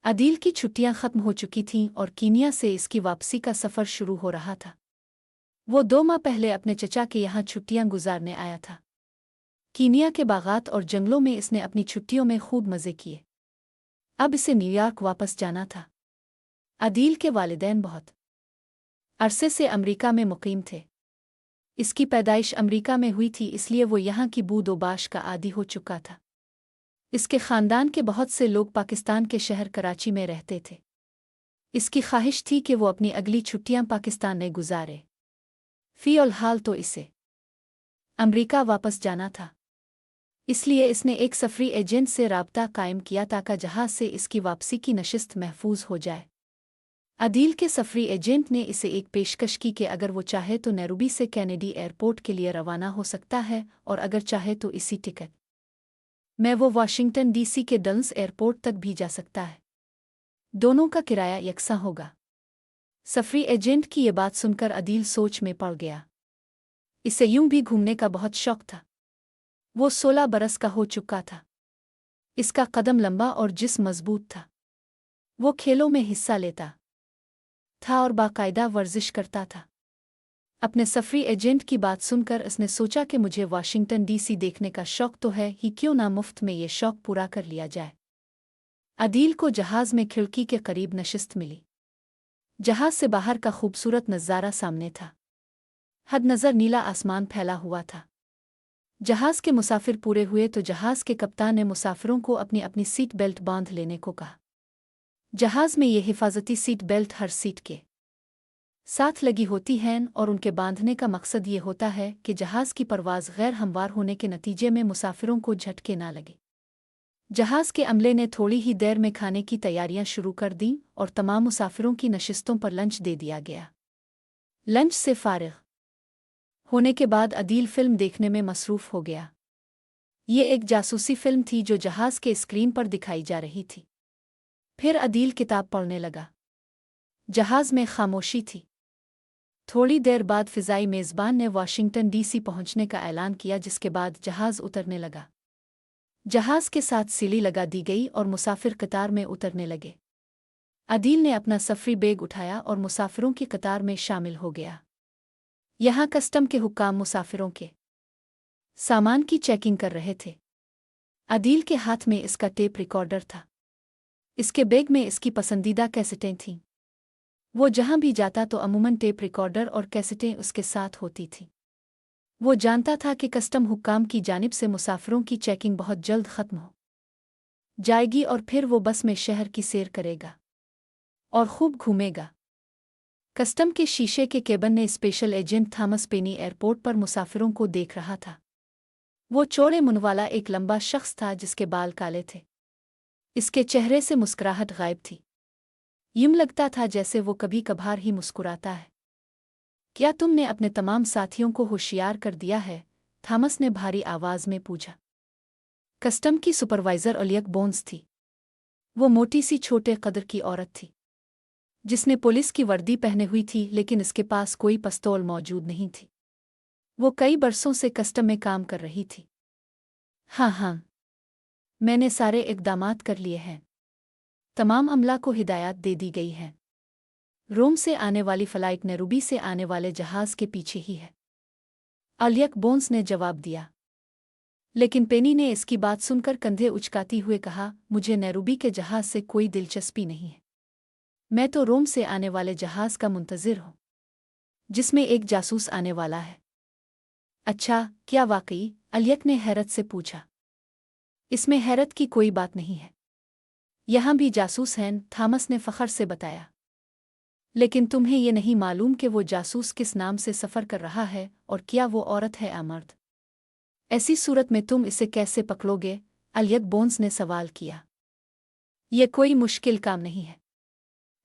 अदील की छुट्टियां खत्म हो चुकी थीं और कीनिया से इसकी वापसी का सफ़र शुरू हो रहा था। वो 2 माह पहले अपने चचा के यहाँ छुट्टियां गुजारने आया था। कीनिया के बागात और जंगलों में इसने अपनी छुट्टियों में खूब मज़े किए। अब इसे न्यूयॉर्क वापस जाना था। अदील के वालिदैन बहुत अरसे से अमरीका में मुकीम थे। इसकी पैदाइश अमरीका में हुई थी, इसलिए वो यहाँ की बूदोबाश का आदी हो चुका था। इसके ख़ानदान के बहुत से लोग पाकिस्तान के शहर कराची में रहते थे। इसकी ख्वाहिश थी कि वो अपनी अगली छुट्टियां पाकिस्तान में गुजारे। फ़िलहाल तो इसे अमरीका वापस जाना था, इसलिए इसने एक सफरी एजेंट से राब्ता कायम किया ताकि जहाज़ से इसकी वापसी की नशिस्त महफूज हो जाए। अदील के सफरी एजेंट ने इसे एक पेशकश की कि अगर वो चाहे तो नैरोबी से कैनेडी एयरपोर्ट के लिए रवाना हो सकता है, और अगर चाहे तो इसी टिकट में वो वाशिंगटन डीसी के डलन्स एयरपोर्ट तक भी जा सकता है। दोनों का किराया यकसा होगा। सफरी एजेंट की ये बात सुनकर अदील सोच में पड़ गया। इसे यूं भी घूमने का बहुत शौक था। वो 16 बरस का हो चुका था। इसका कदम लंबा और जिस्म मजबूत था। वो खेलों में हिस्सा लेता था और बाकायदा वर्जिश करता था। अपने सफरी एजेंट की बात सुनकर उसने सोचा कि मुझे वाशिंगटन डीसी देखने का शौक तो है ही, क्यों ना मुफ्त में ये शौक पूरा कर लिया जाए। अदील को जहाज़ में खिड़की के करीब नशिस्त मिली। जहाज़ से बाहर का खूबसूरत नज़ारा सामने था। हद नज़र नीला आसमान फैला हुआ था। जहाज़ के मुसाफिर पूरे हुए तो जहाज़ के कप्तान ने मुसाफिरों को अपनी अपनी सीट बेल्ट बांध लेने को कहा। जहाज़ में ये हिफाजती सीट बेल्ट हर सीट के साथ लगी होती हैं और उनके बांधने का मकसद ये होता है कि जहाज़ की परवाज़ गैर हमवार होने के नतीजे में मुसाफिरों को झटके ना लगे। जहाज़ के अमले ने थोड़ी ही देर में खाने की तैयारियां शुरू कर दीं और तमाम मुसाफिरों की नशिस्तों पर लंच दे दिया गया। लंच से फारिग होने के बाद अदील फिल्म देखने में मसरूफ़ हो गया। ये एक जासूसी फिल्म थी जो जहाज़ के स्क्रीन पर दिखाई जा रही थी। फिर अदील किताब पढ़ने लगा। जहाज़ में खामोशी थी। थोड़ी देर बाद फ़िज़ाई मेज़बान ने वाशिंगटन डीसी पहुंचने का ऐलान किया, जिसके बाद जहाज़ उतरने लगा। जहाज़ के साथ सीढ़ी लगा दी गई और मुसाफिर कतार में उतरने लगे। अदील ने अपना सफरी बैग उठाया और मुसाफिरों की कतार में शामिल हो गया। यहाँ कस्टम के हुक्काम मुसाफिरों के सामान की चेकिंग कर रहे थे। अदील के हाथ में इसका टेप रिकॉर्डर था। इसके बैग में इसकी पसंदीदा कैसेटें थीं। वो जहाँ भी जाता तो अमूमन टेप रिकॉर्डर और कैसेटें उसके साथ होती थीं। वो जानता था कि कस्टम हुक्काम की जानिब से मुसाफिरों की चेकिंग बहुत जल्द ख़त्म हो जाएगी और फिर वो बस में शहर की सैर करेगा और खूब घूमेगा। कस्टम के शीशे के केबिन ने स्पेशल एजेंट थॉमस पेनी एयरपोर्ट पर मुसाफिरों को देख रहा था। वो चौड़े मुंह वाला एक लंबा शख्स था जिसके बाल काले थे। इसके चेहरे से मुस्कुराहट गायब थी। यूं लगता था जैसे वो कभी कभार ही मुस्कुराता है। क्या तुमने अपने तमाम साथियों को होशियार कर दिया है? थॉमस ने भारी आवाज में पूछा। कस्टम की सुपरवाइजर अलियक बोन्स थी। वो मोटी सी छोटे कदर की औरत थी जिसने पुलिस की वर्दी पहने हुई थी, लेकिन इसके पास कोई पिस्तौल मौजूद नहीं थी। वो कई बरसों से कस्टम में काम कर रही थी। हाँ, मैंने सारे इक़दामात कर लिए हैं। तमाम अमला को हिदायत दे दी गई है। रोम से आने वाली फ़्लाइट नैरोबी से आने वाले जहाज़ के पीछे ही है, अलियक बोन्स ने जवाब दिया। लेकिन पेनी ने इसकी बात सुनकर कंधे उचकाती हुए कहा, मुझे नैरोबी के जहाज़ से कोई दिलचस्पी नहीं है। मैं तो रोम से आने वाले जहाज़ का मुंतज़िर हूँ जिसमें एक जासूस आने वाला है। अच्छा, क्या वाकई? अलियक ने हैरत से पूछा। इसमें हैरत की कोई बात नहीं है। यहाँ भी जासूस हैं, थॉमस ने फ़ख्र से बताया। लेकिन तुम्हें ये नहीं मालूम कि वो जासूस किस नाम से सफ़र कर रहा है और क्या वो औरत है या मर्द? ऐसी सूरत में तुम इसे कैसे पकड़ोगे? अलियक बोन्स ने सवाल किया। ये कोई मुश्किल काम नहीं है।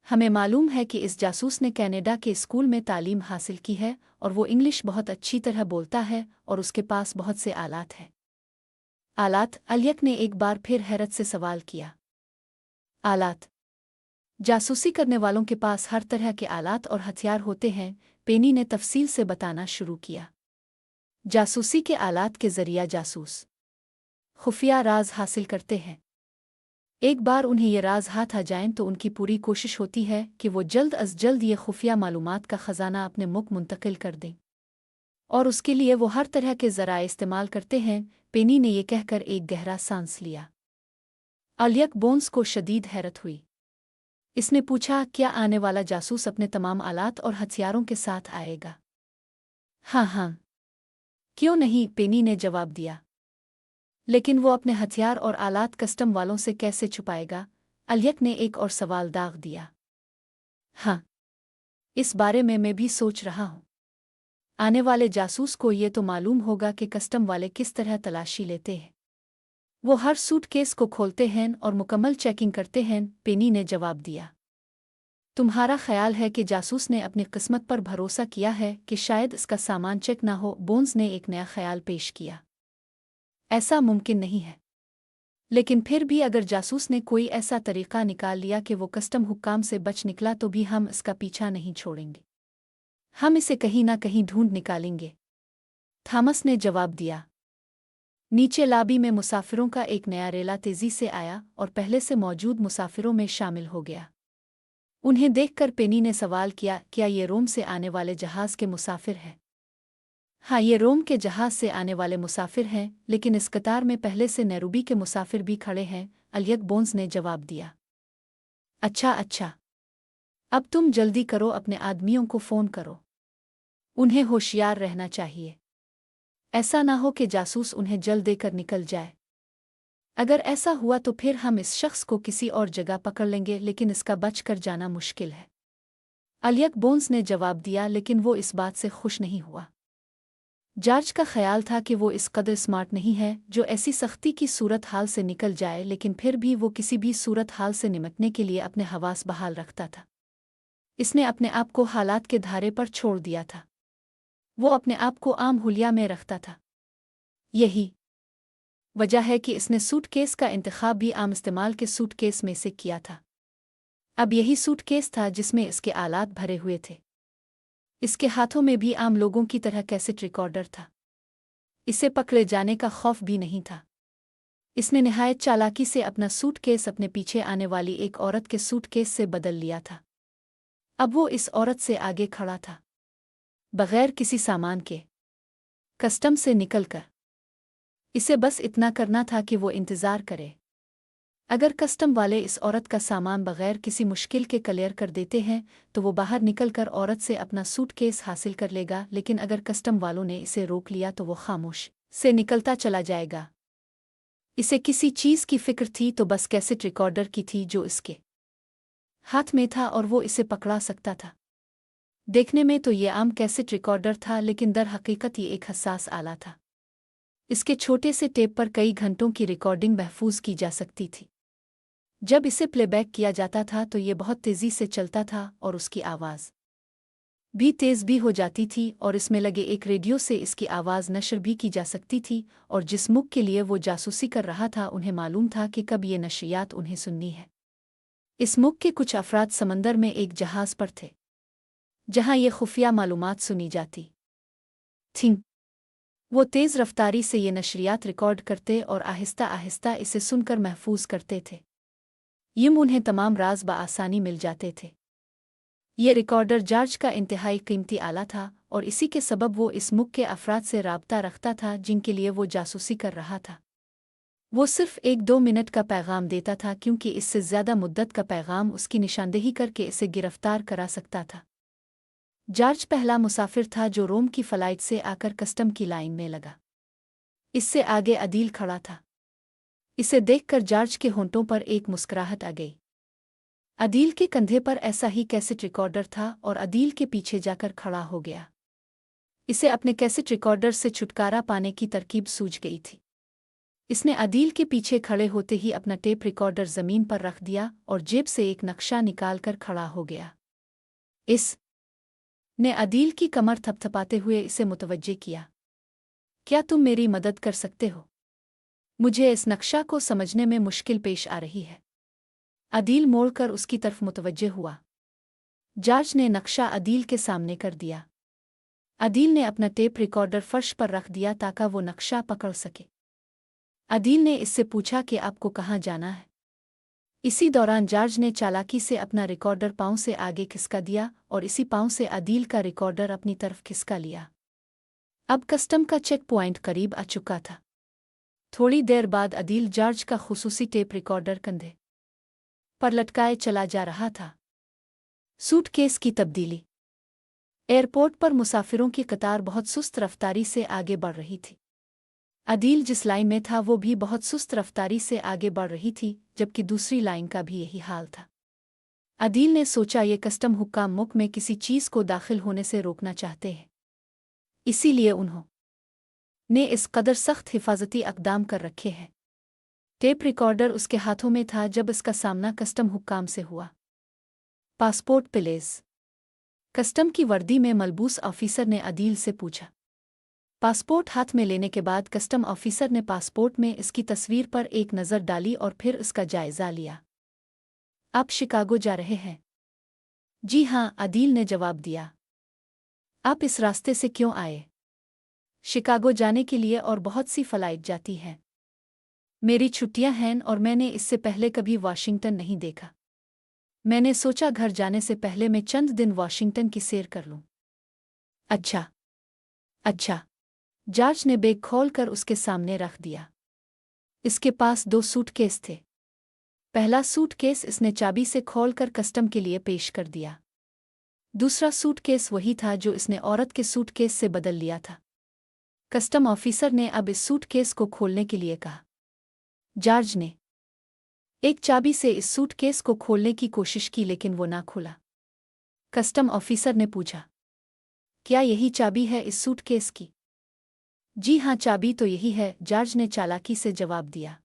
हमें मालूम है कि इस जासूस ने कनाडा के स्कूल में तालीम हासिल की है और वो इंग्लिश बहुत अच्छी तरह बोलता है और उसके पास बहुत से आलात हैं। आलात? अलियक ने एक बार फिर हैरत से सवाल किया। आलात? जासूसी करने वालों के पास हर तरह के आलात और हथियार होते हैं, पेनी ने तफसील से बताना शुरू किया। जासूसी के आलात के ज़रिया जासूस खुफिया राज हासिल करते हैं। एक बार उन्हें ये राज हाथ आ जाएं तो उनकी पूरी कोशिश होती है कि वो जल्द अज जल्द ये खुफिया मालूमात का ख़जाना अपने मुख मुंतकिल कर दें, और उसके लिए वो हर तरह के ज़राए इस्तेमाल करते हैं। पेनी ने यह कहकर एक गहरा सांस लिया। अलियक बोन्स को शदीद हैरत हुई। इसने पूछा, क्या आने वाला जासूस अपने तमाम आलात और हथियारों के साथ आएगा? हाँ हाँ, क्यों नहीं, पेनी ने जवाब दिया। लेकिन वो अपने हथियार और आलात कस्टम वालों से कैसे छुपाएगा? अलियक ने एक और सवाल दाग दिया। हाँ, इस बारे में मैं भी सोच रहा हूँ। आने वाले जासूस को ये तो मालूम होगा कि कस्टम वाले किस तरह तलाशी लेते हैं। वो हर सूटकेस को खोलते हैं और मुकम्मल चेकिंग करते हैं, पेनी ने जवाब दिया। तुम्हारा ख्याल है कि जासूस ने अपनी किस्मत पर भरोसा किया है कि शायद इसका सामान चेक ना हो? बोन्स ने एक नया ख्याल पेश किया। ऐसा मुमकिन नहीं है, लेकिन फिर भी अगर जासूस ने कोई ऐसा तरीका निकाल लिया कि वो कस्टम हुक्काम से बच निकला तो भी हम इसका पीछा नहीं छोड़ेंगे। हम इसे कहीं ना कहीं ढूंढ निकालेंगे, थॉमस ने जवाब दिया। नीचे लॉबी में मुसाफिरों का एक नया रेला तेजी से आया और पहले से मौजूद मुसाफिरों में शामिल हो गया। उन्हें देखकर पेनी ने सवाल किया, क्या ये रोम से आने वाले जहाज़ के मुसाफिर हैं? हाँ, ये रोम के जहाज़ से आने वाले मुसाफिर हैं, लेकिन इस कतार में पहले से नैरोबी के मुसाफिर भी खड़े हैं, अलियक बोन्स ने जवाब दिया। अच्छा अच्छा, अब तुम जल्दी करो, अपने आदमियों को फ़ोन करो। उन्हें होशियार रहना चाहिए। ऐसा ना हो कि जासूस उन्हें जल देकर निकल जाए। अगर ऐसा हुआ तो फिर हम इस शख्स को किसी और जगह पकड़ लेंगे, लेकिन इसका बच कर जाना मुश्किल है। अलियक बोन्स ने जवाब दिया, लेकिन वो इस बात से खुश नहीं हुआ। जॉर्ज का ख्याल था कि वो इस कदर स्मार्ट नहीं है जो ऐसी सख्ती की सूरत हाल से निकल जाए, लेकिन फिर भी वो किसी भी सूरत हाल से निमटने के लिए अपने हवास बहाल रखता था। इसने अपने आप को हालात के धारे पर छोड़ दिया था। वो अपने आप को आम हुलिया में रखता था। यही वजह है कि इसने सूटकेस का इंतखाब भी आम इस्तेमाल के सूटकेस में से किया था। अब यही सूटकेस था जिसमें इसके आलात भरे हुए थे। इसके हाथों में भी आम लोगों की तरह कैसेट रिकॉर्डर था। इसे पकड़े जाने का खौफ भी नहीं था। इसने निहायत चालाकी से अपना सूटकेस अपने पीछे आने वाली एक औरत के सूटकेस से बदल लिया था। अब वो इस औरत से आगे खड़ा था, बगैर किसी सामान के, कस्टम से निकलकर। इसे बस इतना करना था कि वो इंतज़ार करे। अगर कस्टम वाले इस औरत का सामान बगैर किसी मुश्किल के क्लियर कर देते हैं तो वो बाहर निकलकर औरत से अपना सूटकेस हासिल कर लेगा, लेकिन अगर कस्टम वालों ने इसे रोक लिया तो वो खामोश से निकलता चला जाएगा। इसे किसी चीज़ की फिक्र थी तो बस कैसेट रिकॉर्डर की थी जो इसके हाथ में था और वो इसे पकड़ा सकता था। देखने में तो ये आम कैसेट रिकॉर्डर था, लेकिन दर हकीकत ये एक हसास आला था। इसके छोटे से टेप पर कई घंटों की रिकॉर्डिंग महफूज की जा सकती थी। जब इसे प्लेबैक किया जाता था तो ये बहुत तेज़ी से चलता था और उसकी आवाज़ भी तेज़ भी हो जाती थी, और इसमें लगे एक रेडियो से इसकी आवाज़ नशर भी की जा सकती थी। और जिस मुख के लिए वो जासूसी कर रहा था उन्हें मालूम था कि कब ये नशरियात उन्हें सुननी है। इस मुख के कुछ अफराद समंदर में एक जहाज़ पर थे जहां ये खुफिया मालूमात सुनी जाती थीं। वो तेज़ रफ्तारी से ये नशरियात रिकॉर्ड करते और आहिस्ता आहिस्ता इसे सुनकर महफूज करते थे। यूं उन्हें तमाम राज बआसानी मिल जाते थे। ये रिकॉर्डर जॉर्ज का इंतहाई कीमती आला था, और इसी के सबब वो इस मुख के अफराद से राब्ता रखता था जिनके लिए वो जासूसी कर रहा था। वो सिर्फ 1-2 मिनट का पैगाम देता था, क्योंकि इससे ज़्यादा मुद्दत का पैगाम उसकी निशानदेही करके इसे गिरफ्तार करा सकता था। जॉर्ज पहला मुसाफिर था जो रोम की फ्लाइट से आकर कस्टम की लाइन में लगा। इससे आगे अदील खड़ा था। इसे देखकर जॉर्ज के होंठों पर एक मुस्कुराहट आ गई। अदील के कंधे पर ऐसा ही कैसेट रिकॉर्डर था और अदील के पीछे जाकर खड़ा हो गया। इसे अपने कैसेट रिकॉर्डर से छुटकारा पाने की तरकीब सूझ गई थी। इसने अदील के पीछे खड़े होते ही अपना टेप रिकॉर्डर ज़मीन पर रख दिया और जेब से एक नक्शा निकालकर खड़ा हो गया। इस ने अदील की कमर थपथपाते हुए इसे मुतवज्जे किया। क्या तुम मेरी मदद कर सकते हो? मुझे इस नक्शा को समझने में मुश्किल पेश आ रही है। अदील मोड़कर उसकी तरफ मुतवज्जे हुआ। जॉर्ज ने नक्शा अदील के सामने कर दिया। अदील ने अपना टेप रिकॉर्डर फर्श पर रख दिया ताकि वो नक्शा पकड़ सके। अदील ने इससे पूछा कि आपको कहाँ जाना है? इसी दौरान जॉर्ज ने चालाकी से अपना रिकॉर्डर पाँव से आगे खिसका दिया और इसी पाँव से अदील का रिकॉर्डर अपनी तरफ खिसका लिया। अब कस्टम का चेक पॉइंट करीब आ चुका था। थोड़ी देर बाद अदील जॉर्ज का खुसूसी टेप रिकॉर्डर कंधे पर लटकाए चला जा रहा था। सूटकेस की तब्दीली। एयरपोर्ट पर मुसाफिरों की कतार बहुत सुस्त रफ्तारी से आगे बढ़ रही थी। अदील जिस लाइन में था वो भी बहुत सुस्त रफ्तारी से आगे बढ़ रही थी, जबकि दूसरी लाइन का भी यही हाल था। अदील ने सोचा ये कस्टम हुक्काम मुल्क में किसी चीज़ को दाखिल होने से रोकना चाहते हैं, इसीलिए उन्होंने इस कदर सख्त हिफाजती अक़दाम कर रखे हैं। टेप रिकॉर्डर उसके हाथों में था जब इसका सामना कस्टम हुक्काम से हुआ। Passport please. कस्टम की वर्दी में मलबूस ऑफिसर ने अदील से पूछा। पासपोर्ट हाथ में लेने के बाद कस्टम ऑफिसर ने पासपोर्ट में इसकी तस्वीर पर एक नज़र डाली और फिर इसका जायज़ा लिया। आप शिकागो जा रहे हैं? जी हाँ, अदील ने जवाब दिया। आप इस रास्ते से क्यों आए? शिकागो जाने के लिए और बहुत सी फ़्लाइट जाती हैं। मेरी छुट्टियां हैं और मैंने इससे पहले कभी वाशिंगटन नहीं देखा। मैंने सोचा घर जाने से पहले मैं चंद दिन वाशिंगटन की सैर कर लूं। अच्छा। जॉर्ज ने बैग खोलकर उसके सामने रख दिया। इसके पास 2 सूटकेस थे। पहला सूटकेस इसने चाबी से खोलकर कस्टम के लिए पेश कर दिया। दूसरा सूटकेस वही था जो इसने औरत के सूटकेस से बदल लिया था। कस्टम ऑफिसर ने अब इस सूटकेस को खोलने के लिए कहा। जॉर्ज ने एक चाबी से इस सूटकेस को खोलने की कोशिश की लेकिन वो ना खुला। कस्टम ऑफिसर ने पूछा, क्या यही चाबी है इस सूटकेस की? जी हाँ, चाबी तो यही है, जॉर्ज ने चालाकी से जवाब दिया।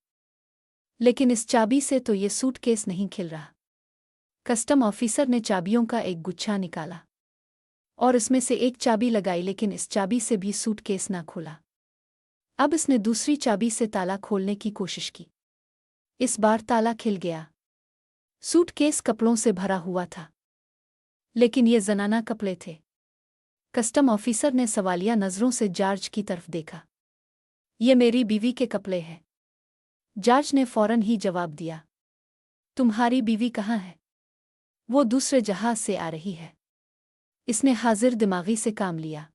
लेकिन इस चाबी से तो ये सूटकेस नहीं खिल रहा। कस्टम ऑफिसर ने चाबियों का एक गुच्छा निकाला और इसमें से एक चाबी लगाई, लेकिन इस चाबी से भी सूटकेस ना खुला। अब इसने दूसरी चाबी से ताला खोलने की कोशिश की। इस बार ताला खिल गया। सूटकेस कपड़ों से भरा हुआ था, लेकिन ये ज़नाना कपड़े थे। कस्टम ऑफिसर ने सवालिया नज़रों से जॉर्ज की तरफ देखा। ये मेरी बीवी के कपड़े हैं। जॉर्ज ने फौरन ही जवाब दिया। तुम्हारी बीवी कहाँ है? वो दूसरे जहाज से आ रही है। इसने हाजिर दिमागी से काम लिया।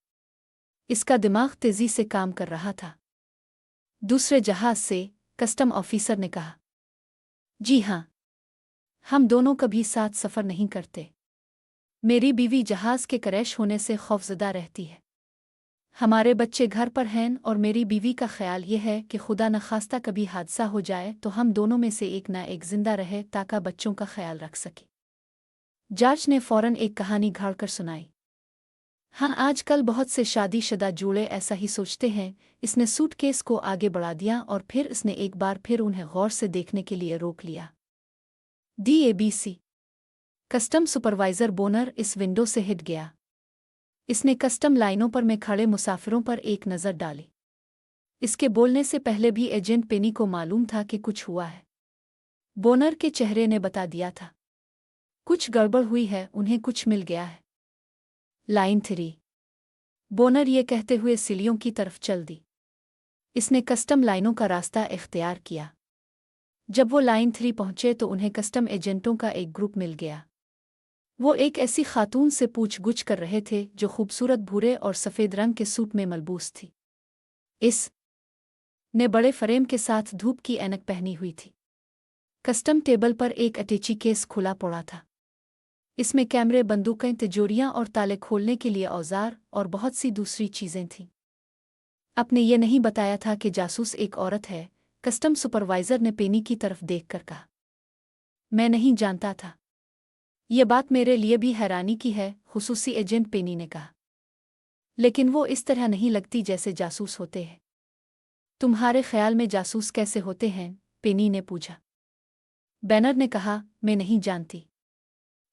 इसका दिमाग तेजी से काम कर रहा था। दूसरे जहाज से? कस्टम ऑफिसर ने कहा। जी हाँ, हम दोनों कभी साथ सफ़र नहीं करते। मेरी बीवी जहाज के क्रैश होने से खौफज़दा रहती है। हमारे बच्चे घर पर हैं और मेरी बीवी का ख्याल ये है कि खुदा न खास्ता कभी हादसा हो जाए तो हम दोनों में से एक ना एक जिंदा रहे ताकि बच्चों का ख्याल रख सके। जॉर्ज ने फौरन एक कहानी घाड़कर सुनाई। हाँ, आजकल बहुत से शादीशुदा जोड़े ऐसा ही सोचते हैं। इसने सूटकेस को आगे बढ़ा दिया और फिर इसने एक बार फिर उन्हें गौर से देखने के लिए रोक लिया। DABC। कस्टम सुपरवाइज़र बोनर इस विंडो से हिट गया। इसने कस्टम लाइनों पर में खड़े मुसाफिरों पर एक नज़र डाली। इसके बोलने से पहले भी एजेंट पेनी को मालूम था कि कुछ हुआ है। बोनर के चेहरे ने बता दिया था, कुछ गड़बड़ हुई है, उन्हें कुछ मिल गया है। लाइन 3। बोनर ये कहते हुए सीढ़ियों की तरफ चल दी। इसने कस्टम लाइनों का रास्ता इख्तियार किया। जब वो लाइन 3 पहुंचे तो उन्हें कस्टम एजेंटों का एक ग्रुप मिल गया। वो एक ऐसी खातून से पूछ-गुछ कर रहे थे जो खूबसूरत भूरे और सफ़ेद रंग के सूट में मलबूस थी। इस ने बड़े फ्रेम के साथ धूप की ऐनक पहनी हुई थी। कस्टम टेबल पर एक अटैची केस खुला पड़ा था। इसमें कैमरे, बंदूकें, तिजोरियां और ताले खोलने के लिए औजार और बहुत सी दूसरी चीज़ें थीं। आपने ये नहीं बताया था कि जासूस एक औरत है, कस्टम सुपरवाइज़र ने पेनी की तरफ देखकर कहा। मैं नहीं जानता था। ये बात मेरे लिए भी हैरानी की है, खुसूसी एजेंट पेनी ने कहा। लेकिन वो इस तरह नहीं लगती जैसे जासूस होते हैं। तुम्हारे ख्याल में जासूस कैसे होते हैं? पेनी ने पूछा। बैनर ने कहा, मैं नहीं जानती।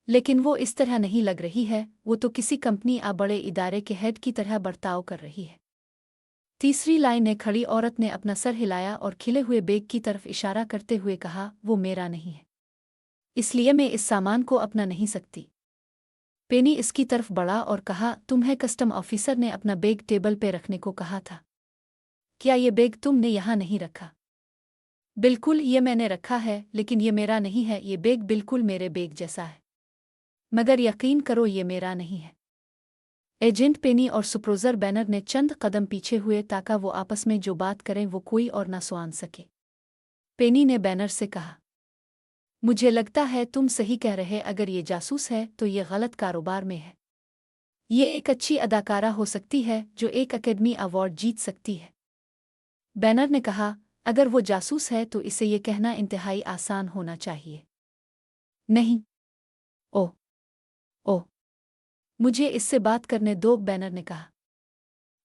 लेकिन वो इस तरह नहीं लग रही है, वो तो किसी कंपनी या बड़े इदारे के हेड की तरह बर्ताव कर रही है। तीसरी लाइन में खड़ी औरत ने अपना सर हिलाया और खिले हुए बैग की तरफ इशारा करते हुए कहा, वो मेरा नहीं है, इसलिए मैं इस सामान को अपना नहीं सकती। पेनी इसकी तरफ बढ़ा और कहा, तुम्हें कस्टम ऑफिसर ने अपना बैग टेबल पे रखने को कहा था। क्या ये बैग तुमने यहाँ नहीं रखा? बिल्कुल, ये मैंने रखा है, लेकिन ये मेरा नहीं है। ये बैग बिल्कुल मेरे बैग जैसा है, मगर यकीन करो ये मेरा नहीं है। एजेंट पेनी और सुप्रोजर बैनर ने चंद कदम पीछे हुए ताकि वो आपस में जो बात करें वो कोई और ना सुन सके। पेनी ने बैनर से कहा, मुझे लगता है तुम सही कह रहे। अगर ये जासूस है तो ये गलत कारोबार में है। ये एक अच्छी अदाकारा हो सकती है जो एक एकेडमी अवार्ड जीत सकती है। बैनर ने कहा, अगर वो जासूस है तो इसे ये कहना इंतहाई आसान होना चाहिए। नहीं। ओह ओह, मुझे इससे बात करने दो, बैनर ने कहा।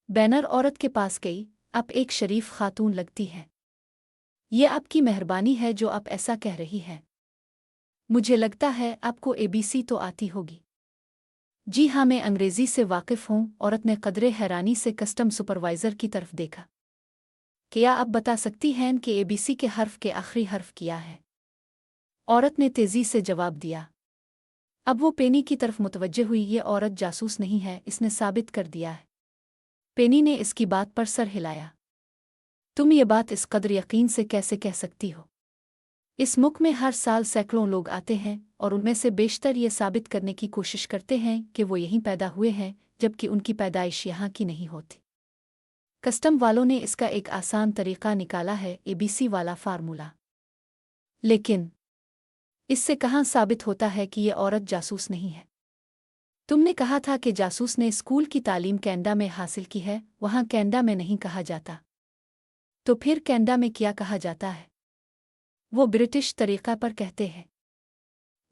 बैनर औरत के पास गई। आप एक शरीफ खातून लगती हैं। ये आपकी मेहरबानी है जो आप ऐसा कह रही हैं। मुझे लगता है आपको एबीसी तो आती होगी। जी हाँ, मैं अंग्रेजी से वाकिफ़ हूँ। औरत ने कदरे हैरानी से कस्टम सुपरवाइज़र की तरफ देखा। क्या आप बता सकती हैं कि एबीसी के हर्फ के आखिरी हर्फ क्या है? औरत ने तेज़ी से जवाब दिया। अब वो पेनी की तरफ मुतवज्जे हुई। ये औरत जासूस नहीं है, इसने साबित कर दिया है। पेनी ने इसकी बात पर सर हिलाया। तुम ये बात इस कदर यकीन से कैसे कह सकती हो? इस मुल्क में हर साल सैकड़ों लोग आते हैं और उनमें से बेशतर ये साबित करने की कोशिश करते हैं कि वो यहीं पैदा हुए हैं, जबकि उनकी पैदाइश यहाँ की नहीं होती। कस्टम वालों ने इसका एक आसान तरीका निकाला है, एबीसी वाला फार्मूला। लेकिन इससे कहाँ साबित होता है कि ये औरत जासूस नहीं है? तुमने कहा था कि जासूस ने स्कूल की तालीम कनाडा में हासिल की है। वहाँ कनाडा में नहीं कहा जाता। तो फिर कनाडा में क्या कहा जाता है? वो ब्रिटिश तरीक़ा पर कहते हैं।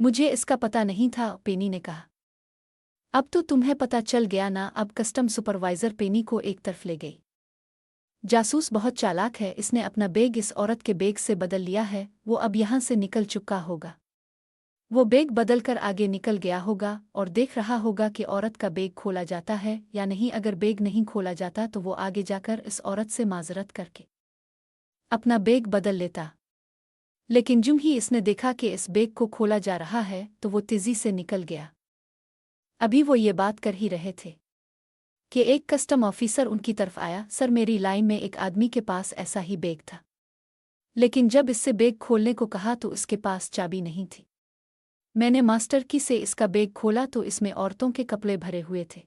मुझे इसका पता नहीं था, पेनी ने कहा। अब तो तुम्हें पता चल गया ना? अब कस्टम सुपरवाइज़र पेनी को एक तरफ ले गई। जासूस बहुत चालाक है, इसने अपना बैग इस औरत के बैग से बदल लिया है। वो अब यहाँ से निकल चुका होगा। वो बैग बदल कर आगे निकल गया होगा और देख रहा होगा कि औरत का बैग खोला जाता है या नहीं। अगर बैग नहीं खोला जाता तो वो आगे जाकर इस औरत से माजरत करके अपना बैग बदल लेता। लेकिन जूं ही इसने देखा कि इस बैग को खोला जा रहा है तो वो तेजी से निकल गया। अभी वो ये बात कर ही रहे थे कि एक कस्टम ऑफिसर उनकी तरफ आया। सर, मेरी लाइन में एक आदमी के पास ऐसा ही बैग था, लेकिन जब इससे बैग खोलने को कहा तो इसके पास चाबी नहीं थी। मैंने मास्टर की से इसका बैग खोला तो इसमें औरतों के कपड़े भरे हुए थे।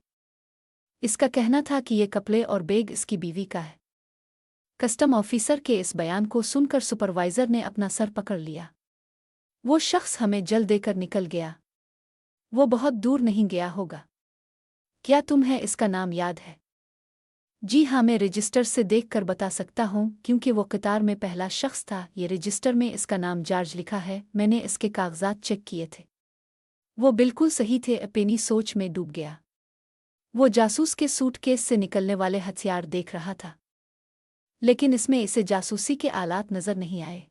इसका कहना था कि ये कपड़े और बैग इसकी बीवी का है। कस्टम ऑफिसर के इस बयान को सुनकर सुपरवाइज़र ने अपना सर पकड़ लिया। वो शख्स हमें जल देकर निकल गया। वो बहुत दूर नहीं गया होगा। क्या तुम्हें इसका नाम याद है? जी हाँ, मैं रजिस्टर से देखकर बता सकता हूँ, क्योंकि वो कतार में पहला शख्स था। ये रजिस्टर में इसका नाम जॉर्ज लिखा है। मैंने इसके कागजात चेक किए थे, वो बिल्कुल सही थे। पेनी सोच में डूब गया। वो जासूस के सूटकेस से निकलने वाले हथियार देख रहा था, लेकिन इसमें इसे जासूसी के आलात नजर नहीं आए।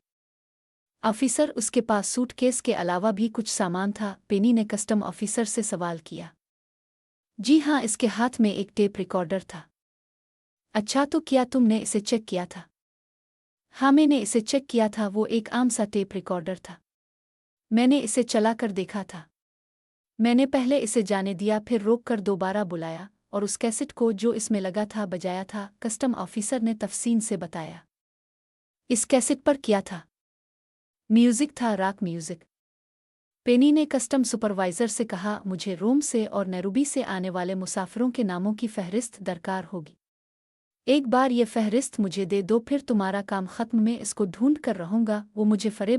ऑफिसर, उसके पास सूटकेस के अलावा भी कुछ सामान था? पेनी ने कस्टम ऑफिसर से सवाल किया। जी हाँ, इसके हाथ में एक टेप रिकॉर्डर था। अच्छा, तो क्या तुमने इसे चेक किया था? हाँ, मैंने इसे चेक किया था। वो एक आम सा टेप रिकॉर्डर था। मैंने इसे चला कर देखा था। मैंने पहले इसे जाने दिया, फिर रोक कर दोबारा बुलाया और उस कैसेट को जो इसमें लगा था बजाया था। कस्टम ऑफिसर ने तफसील से बताया। इस कैसेट पर क्या था? म्यूजिक था, रॉक म्यूजिक। पेनी ने कस्टम सुपरवाइज़र से कहा, मुझे रोम से और नैरोबी से आने वाले मुसाफिरों के नामों की फहरिस्त दरकार होगी। एक बार ये फहरिस्त मुझे दे दो, फिर तुम्हारा काम ख़त्म। मैं इसको ढूंढ कर रहूँगा। वो मुझे फरेब